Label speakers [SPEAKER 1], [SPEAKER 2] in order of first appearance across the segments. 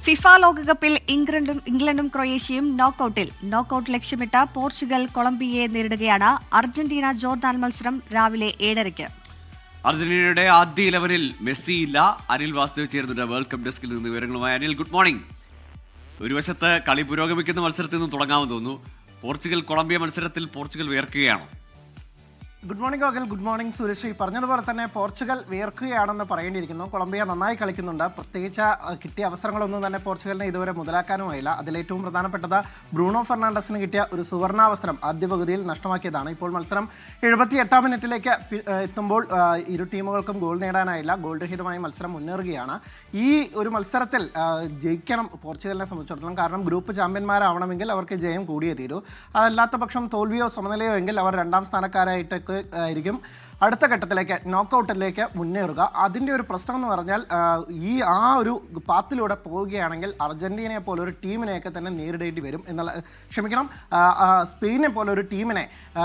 [SPEAKER 1] FIFA ലോകകപ്പിൽ ഇംഗ്ലണ്ടും ക്രൊയേഷ്യയും knockout ലക്ഷ്യമിട്ട് പോർച്ചുഗൽ കൊളംബിയയെ നേരിടുകയാണ്. അർജന്റീന ജോർദാൻ മത്സരം രാവിലെ 7:30.
[SPEAKER 2] അർജന്റീനയുടെ ആദ്യ 11-ൽ മെസ്സി ഇല്ല. അനിൽ വാസുദേവ് ചേർന്നുണ്ട് വേൾഡ് കപ്പ് ഡെസ്കിൽ നിന്ന് വിവരങ്ങളുമായി. Anil, good morning. ഒരു വശത്ത് കളി പുരോഗമിക്കുന്ന മത്സരത്തിൽ നിന്ന് തുടങ്ങാമെന്ന് തോന്നുന്നു. പോർച്ചുഗൽ കൊളംബിയ മത്സരത്തിൽ പോർച്ചുഗൽ വിയർക്കുകയാണോ?
[SPEAKER 3] Good morning Gokul. Good morning Suresh. പറഞ്ഞതുപോലെ തന്നെ പോർച്ചുഗൽ വിയർക്കുകയാണെന്ന് പറയേണ്ടിയിരിക്കുന്നു. കൊളംബിയ നന്നായി കളിക്കുന്നുണ്ട്. പ്രത്യേകിച്ച് കിട്ടിയ അവസരങ്ങളൊന്നും തന്നെ പോർച്ചുഗലിനെ ഇതുവരെ മുതലാക്കാനുമായില്ല. അതിലേറ്റവും പ്രധാനപ്പെട്ടത് ബ്രൂണോ ഫെർണാണ്ടസിന് കിട്ടിയ ഒരു സുവർണാവസരം ആദ്യ പകുതിയിൽ നഷ്ടമാക്കിയതാണ്. ഇപ്പോൾ മത്സരം 78-ാം മിനിറ്റിലേക്ക് എത്തുമ്പോൾ ഇരു ടീമുകൾക്കും ഗോൾ നേടാനായില്ല. ഗോൾ രഹിതമായി മത്സരം മുന്നേറുകയാണ്. ഈ ഒരു മത്സരത്തിൽ ജയിക്കണം പോർച്ചുഗലിനെ സംബന്ധിച്ചിടത്തോളം. കാരണം ഗ്രൂപ്പ് ചാമ്പ്യന്മാരാവണമെങ്കിൽ അവർക്ക് ജയം കൂടിയേ തീരൂ. അതല്ലാത്ത പക്ഷം തോൽവിയോ സമനിലയോ എങ്കിൽ അവർ രണ്ടാം സ്ഥാനക്കാരായിട്ട് ആയിരിക്കും അടുത്ത ഘട്ടത്തിലേക്ക് നോക്കൌട്ടിലേക്ക് മുന്നേറുക. അതിൻ്റെ ഒരു പ്രശ്നം എന്ന് പറഞ്ഞാൽ ആ ഒരു പാത്തിലൂടെ പോവുകയാണെങ്കിൽ അർജന്റീനയെ പോലെ ഒരു ടീമിനെയൊക്കെ തന്നെ നേരിടേണ്ടി വരും സ്പെയിനെ പോലെ ഒരു ടീമിനെ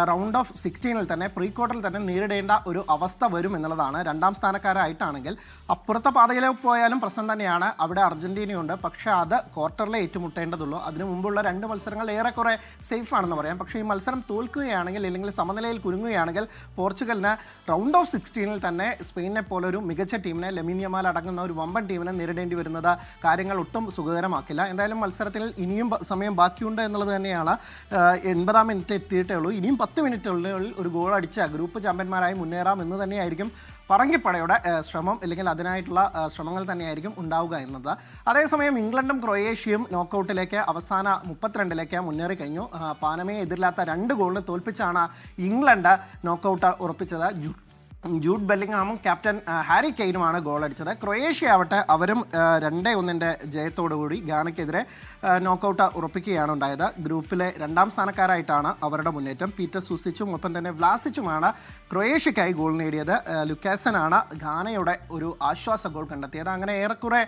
[SPEAKER 3] റൗണ്ട് ഓഫ് 16-ൽ തന്നെ പ്രീ ക്വാർട്ടറിൽ തന്നെ നേരിടേണ്ട ഒരു അവസ്ഥ വരും എന്നുള്ളതാണ്. രണ്ടാം സ്ഥാനക്കാരായിട്ടാണെങ്കിൽ അപ്പുറത്തെ പാതയിലേക്ക് പോയാലും പ്രശ്നം തന്നെയാണ്. അവിടെ അർജന്റീനയുണ്ട്. പക്ഷേ അത് ക്വാർട്ടറിലെ ഏറ്റുമുട്ടേണ്ടതുള്ളൂ. അതിനു മുമ്പുള്ള 2 മത്സരങ്ങൾ ഏറെക്കുറെ സേഫ് ആണെന്ന് പറയാം. പക്ഷേ ഈ മത്സരം തോൽക്കുകയാണെങ്കിൽ അല്ലെങ്കിൽ സമനിലയിൽ കുരുങ്ങുകയാണെങ്കിൽ പോർച്ചുഗലിന് റൗണ്ട് ഓഫ് 16-ൽ തന്നെ സ്പെയിനെ പോലെ ഒരു മികച്ച ടീമിനെ, ലമീൻ യമാൽ അടങ്ങുന്ന ഒരു വമ്പൻ ടീമിനെ നേരിടേണ്ടി വരുന്നത് കാര്യങ്ങൾ ഒട്ടും സുഖകരമാക്കില്ല. എന്തായാലും മത്സരത്തിൽ ഇനിയും സമയം ബാക്കിയുണ്ട് എന്നുള്ളത് തന്നെയാണ്. 80-ാം മിനിറ്റ് എത്തിയിട്ടേ ഉള്ളൂ. ഇനിയും 10 മിനിറ്റുള്ളിൽ ഒരു ഗോൾ അടിച്ച ഗ്രൂപ്പ് ചാമ്പ്യന്മാരായി മുന്നേറാം എന്ന് തന്നെയായിരിക്കും പറങ്കിപ്പടയുടെ ശ്രമം, അല്ലെങ്കിൽ അതിനായിട്ടുള്ള ശ്രമങ്ങൾ തന്നെയായിരിക്കും ഉണ്ടാവുക എന്നത്. അതേസമയം ഇംഗ്ലണ്ടും ക്രൊയേഷ്യയും നോക്കൌട്ടിലേക്ക് അവസാന 32-ലേക്ക് മുന്നേറി കഴിഞ്ഞു. പാനമയെ എതിരില്ലാത്ത 2 ഗോളിന് തോൽപ്പിച്ചാണ് ഇംഗ്ലണ്ട് നോക്കൌട്ട് ഉറപ്പിച്ചത്. ജൂഡ് ബെല്ലിംഗ്ഹാമും ക്യാപ്റ്റൻ ഹാരി കെയ്നുമാണ് ഗോൾ അടിച്ചത്. ക്രൊയേഷ്യ ആവട്ടെ അവരും 2-1 ജയത്തോടുകൂടി ഗാനയ്ക്കെതിരെ നോക്കൌട്ട് ഉറപ്പിക്കുകയാണ് ഉണ്ടായത്. ഗ്രൂപ്പിലെ 2ാം സ്ഥാനക്കാരായിട്ടാണ് അവരുടെ മുന്നേറ്റം. പീറ്റർ സുസിച്ചും ഒപ്പം തന്നെ വ്ലാസിച്ചുമാണ് ക്രൊയേഷ്യക്കായി ഗോൾ നേടിയത്. ലുക്കാസനാണ് ഗാനയുടെ ഒരു ആശ്വാസ ഗോൾ കണ്ടെത്തിയത്. അങ്ങനെ ഏറെക്കുറെ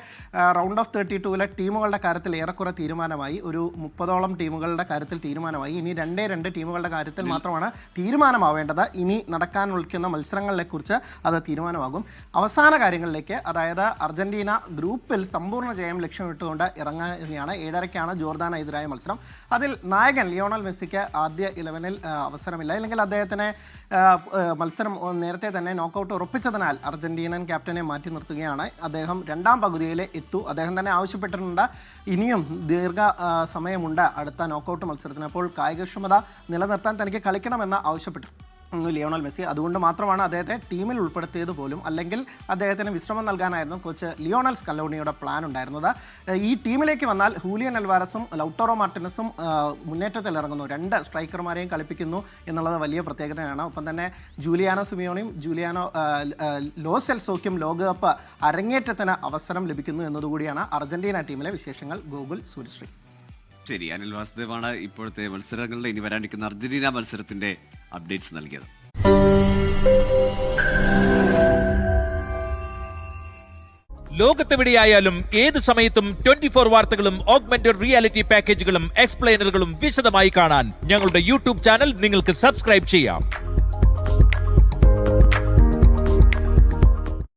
[SPEAKER 3] റൗണ്ട് ഓഫ് 32-ലെ ടീമുകളുടെ കാര്യത്തിൽ ഏറെക്കുറെ തീരുമാനമായി. ഒരു 30ഓളം ടീമുകളുടെ കാര്യത്തിൽ തീരുമാനമായി. ഇനി 2 ടീമുകളുടെ കാര്യത്തിൽ മാത്രമാണ് തീരുമാനമാവേണ്ടത്. ഇനി നടക്കാൻ വിളിക്കുന്ന മത്സരങ്ങളിലെ കുറിച്ച് അത് തീരുമാനമാകും. അവസാന കാര്യങ്ങളിലേക്ക്, അതായത് അർജന്റീന ഗ്രൂപ്പിൽ സമ്പൂർണ്ണ ജയം ലക്ഷ്യമിട്ടുകൊണ്ട് ഇറങ്ങുകയാണ്. 7:30-ക്കാണ് ജോർദാനെതിരായ മത്സരം. അതിൽ നായകൻ ലിയോണൽ മെസ്സിക്ക് ആദ്യ 11-ൽ അവസരമില്ല. അല്ലെങ്കിൽ അദ്ദേഹത്തിന് മത്സരം നേരത്തെ തന്നെ നോക്കൌട്ട് ഉറപ്പിച്ചതിനാൽ അർജന്റീനൻ ക്യാപ്റ്റനെ മാറ്റി നിർത്തുകയാണ്. അദ്ദേഹം 2ാം പകുതിയിൽ എത്തു. അദ്ദേഹം തന്നെ ആവശ്യപ്പെട്ടിട്ടുണ്ട് ഇനിയും ദീർഘ സമയമുണ്ട് അടുത്ത നോക്കൌട്ട് മത്സരത്തിന്. അപ്പോൾ കായികക്ഷമത നിലനിർത്താൻ തനിക്ക് കളിക്കണമെന്ന് ആവശ്യപ്പെട്ടു ലിയോണൽ മെസ്സി. അതുകൊണ്ട് മാത്രമാണ് അദ്ദേഹത്തെ ടീമിൽ ഉൾപ്പെടുത്തിയത് പോലും. അല്ലെങ്കിൽ അദ്ദേഹത്തിന് വിശ്രമം നൽകാനായിരുന്നു കോച്ച് ലിയോണൽ സ്കലോണിയുടെ പ്ലാൻ ഉണ്ടായിരുന്നത്. ഈ ടീമിലേക്ക് വന്നാൽ ഹൂലിയൻ അൽവാരസും ലൗട്ടോറോ മാർട്ടിനസും മുന്നേറ്റത്തിൽ ഇറങ്ങുന്നു. 2 സ്ട്രൈക്കർമാരെയും കളിപ്പിക്കുന്നു എന്നുള്ളത് വലിയ പ്രത്യേകതയാണ്. ഒപ്പം തന്നെ ജൂലിയാനോ സിമിയോണിയും ലോ സെൽസോയ്ക്കും ലോകകപ്പ് അരങ്ങേറ്റത്തിന് അവസരം ലഭിക്കുന്നു എന്നതുകൂടിയാണ് അർജന്റീന ടീമിലെ വിശേഷങ്ങൾ. ഗോകുൽ, സൂര്യശ്രീ.
[SPEAKER 2] ശരി, അനിൽ വാസുദേവാണ് ഇപ്പോഴത്തെ മത്സരങ്ങളുടെ ഇനി വരാനിരിക്കുന്ന അർജന്റീന മത്സരത്തിന്റെ അപ്ഡേറ്റ്സ് നൽകിയത്.
[SPEAKER 4] ലോകത്തെവിടെയായാലും ഏത് സമയത്തും 24 വാർത്തകളും ഓഗ്മെന്റഡ് റിയാലിറ്റി പാക്കേജുകളും എക്സ്പ്ലെയിനറുകളും വിശദമായി കാണാൻ ഞങ്ങളുടെ യൂട്യൂബ് ചാനൽ നിങ്ങൾക്ക് സബ്സ്ക്രൈബ് ചെയ്യാം.